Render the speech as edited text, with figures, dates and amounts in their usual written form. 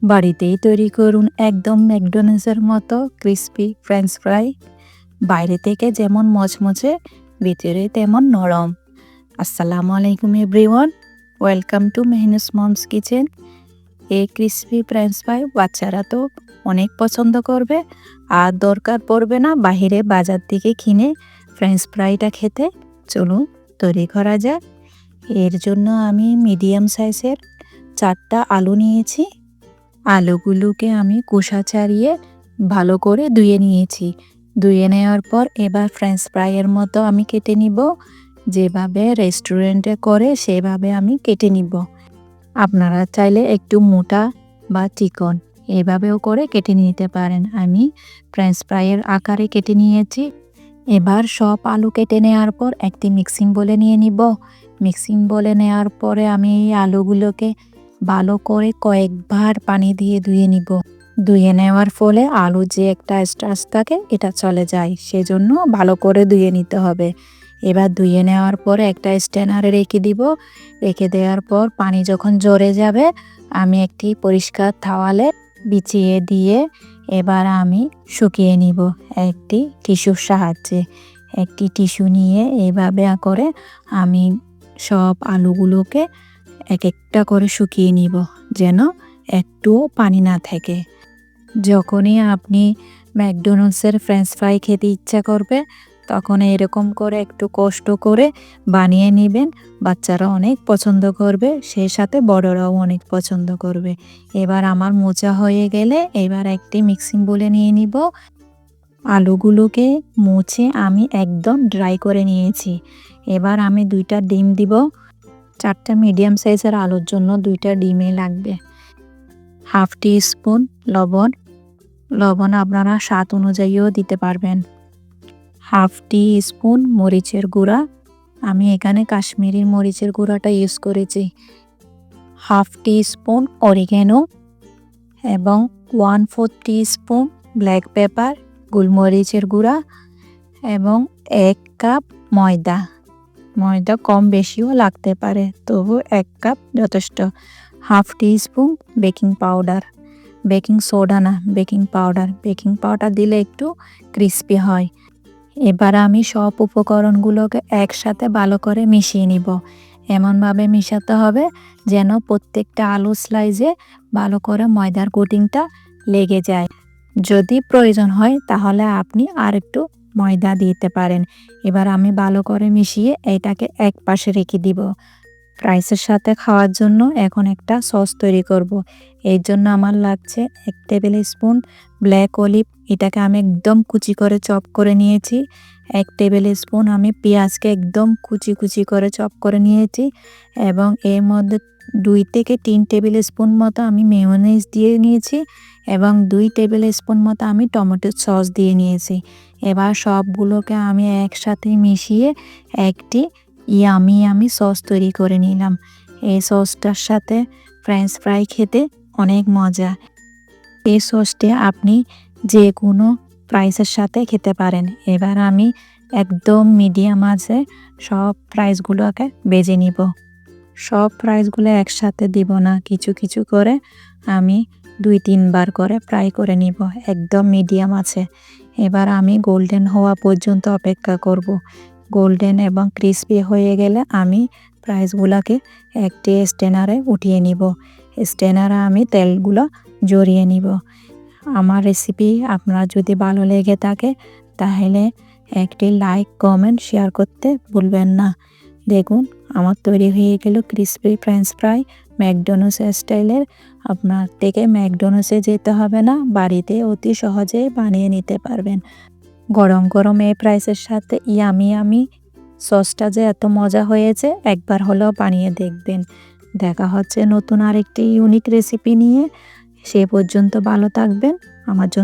বাড়িতেই তৈরি করুন একদম ম্যাকডোনাল্ডসের মতো ক্রিস্পি ফ্রেঞ্চ ফ্রাই। বাইরে থেকে যেমন মচমচে, ভিতরে তেমন নরম। আসসালামু আলাইকুম এভরিওয়ান, ওয়েলকাম টু মেহনুস মমস কিচেন। এই ক্রিস্পি ফ্রেঞ্চ ফ্রাই বাচ্চারা তো অনেক পছন্দ করবে, আর দরকার পড়বে না বাহিরে বাজার থেকে কিনে ফ্রেঞ্চ ফ্রাইটা খেতে। চলুন তৈরি করা যাক। এর জন্য আমি মিডিয়াম সাইজের 4টা আলু নিয়েছি। আলুগুলোকে আমি খোসা ছাড়িয়ে ভালো করে ধুয়ে নিয়েছি। ধুয়ে নেওয়ার পর এবার ফ্রেঞ্চ ফ্রাইয়ের মতো আমি কেটে নিব। যেভাবে রেস্টুরেন্টে করে সেভাবে আমি কেটে নিব। আপনারা চাইলে একটু মোটা বা চিকন এভাবেও করে কেটে নিতে পারেন। আমি ফ্রেঞ্চ ফ্রাইয়ের আকারে কেটে নিয়েছি। এবার সব আলু কেটে নেওয়ার পর একটি মিক্সিং বলে নিয়ে নিব। মিক্সিং বলে নেওয়ার পরে আমি এই আলুগুলোকে ভালো করে কয়েকবার পানি দিয়ে ধুয়ে নিব। ধুয়ে নেওয়ার ফলে আলু যে একটা স্টার্চ থাকে এটা চলে যায়, সেজন্য ভালো করে ধুয়ে নিতে হবে। এবার ধুয়ে নেওয়ার পরে একটা স্ট্যানারে রেখে দিব। রেখে দেওয়ার পর পানি যখন ঝরে যাবে আমি একটি পরিষ্কার তাওয়ালে বিছিয়ে দিয়ে এবার আমি শুকিয়ে নিব একটি টিস্যুর সাহায্যে। একটি টিস্যু নিয়ে এভাবে করে আমি সব আলুগুলোকে এক একটা করে শুকিয়ে নিব, যেন একটুও পানি না থাকে। যখনই আপনি ম্যাকডোনাল্ডসের ফ্রেঞ্চ ফ্রাই খেতে ইচ্ছা করবে তখন এরকম করে একটু কষ্ট করে বানিয়ে নেবেন। বাচ্চারা অনেক পছন্দ করবে, সেই সাথে বড়রাও অনেক পছন্দ করবে। এবার আমার মোচা হয়ে গেলে এবার একটি মিক্সিং বলে নিয়ে নিব। আলুগুলোকে মুছে আমি একদম ড্রাই করে নিয়েছি। এবার আমি 2টা ডিম দিব। 4টা মিডিয়াম সাইজের আলুর জন্য 2টা ডিমই লাগবে। হাফ টি স্পুন লবণ। লবণ আপনারা স্বাদ অনুযায়ীও দিতে পারবেন। হাফ টি স্পুন মরিচের গুঁড়া, আমি এখানে কাশ্মীরি মরিচের গুঁড়াটা ইউজ করেছি। হাফ টি স্পুন অরিগ্যানো এবং 1/4 টি স্পুন ব্ল্যাক পেপার গোলমরিচের গুঁড়া এবং 1 কাপ ময়দা। ময়দা কম বেশিও লাগতে পারে, তবু 1 কাপ যথেষ্ট। Half teaspoon baking powder, baking soda না, বেকিং পাউডার। বেকিং পাউডার দিলে একটু ক্রিস্পি হয়। এবার আমি সব উপকরণগুলোকে একসাথে ভালো করে মিশিয়ে নিব। এমনভাবে মিশাতে হবে যেন প্রত্যেকটা আলু স্লাইসে ভালো করে ময়দার কোটিংটা লেগে যায়। যদি প্রয়োজন হয় তাহলে আপনি আর একটু ময়দা দিতে পারেন। এবার আমি ভালো করে মিশিয়ে এটাকে এক পাশে রেখে দিব। রাইসের সাথে খাওয়ার জন্য এখন একটা সস তৈরি করব। এর জন্য আমার লাগছে 1 টেবিল স্পুন ব্ল্যাক অলিভ, এটাকে আমি একদম কুচি করে চপ করে নিয়েছি। 1 টেবিল স্পুন আমি পেঁয়াজকে একদম কুচি কুচি করে চপ করে নিয়েছি এবং এর মধ্যে 2 থেকে 3 টেবিল স্পুন মতো আমি মেয়োনিজ দিয়ে নিয়েছি এবং 2 টেবিল স্পুন মতো আমি টমেটো সস দিয়ে নিয়েছি। এবার সবগুলোকে আমি একসাথে মিশিয়ে একটি ইয়ামি সস তৈরি করে নিলাম। এই সসটার সাথে ফ্রেঞ্চ ফ্রাই খেতে অনেক মজা। এই সসটি আপনি যে কোনো ফ্রাইসের সাথে খেতে পারেন। এবার আমি একদম মিডিয়াম আঁচে সব ফ্রাইসগুলোকে ভেজে নিব। সব ফ্রাইসগুলো একসাথে দিব না, কিছু কিছু করে আমি 2-3 বার করে ফ্রাই করে নিব একদম মিডিয়াম আছে। এবার আমি গোল্ডেন হওয়া পর্যন্ত অপেক্ষা করব। গোল্ডেন এবং ক্রিস্পি হয়ে গেলে আমি ফ্রাইসগুলোকে একটি স্ট্যানারে উঠিয়ে নিব। স্ট্যানারে আমি তেলগুলো জড়িয়ে নিব। আমার রেসিপি আপনার যদি ভালো লেগে থাকে তাহলে একটি লাইক, কমেন্ট, শেয়ার করতে ভুলবেন না। দেখুন আমার তৈরি হয়ে গেল ক্রিস্পি ফ্রেঞ্চ ফ্রাই ম্যাকডোনাল্ডস স্টাইলের। আপনার থেকে ম্যাকডোনাল্ডসে যেতে হবে না, বাড়িতে অতি সহজেই বানিয়ে নিতে পারবেন। গরম গরম এই ফ্রাইসের সাথে ইয়ামি সসটা যে এত মজা হয়েছে, একবার হলেও বানিয়ে দেখবেন। দেখা হচ্ছে নতুন আরেকটি ইউনিক রেসিপি নিয়ে। সে পর্যন্ত ভালো থাকবেন। আমার জন্য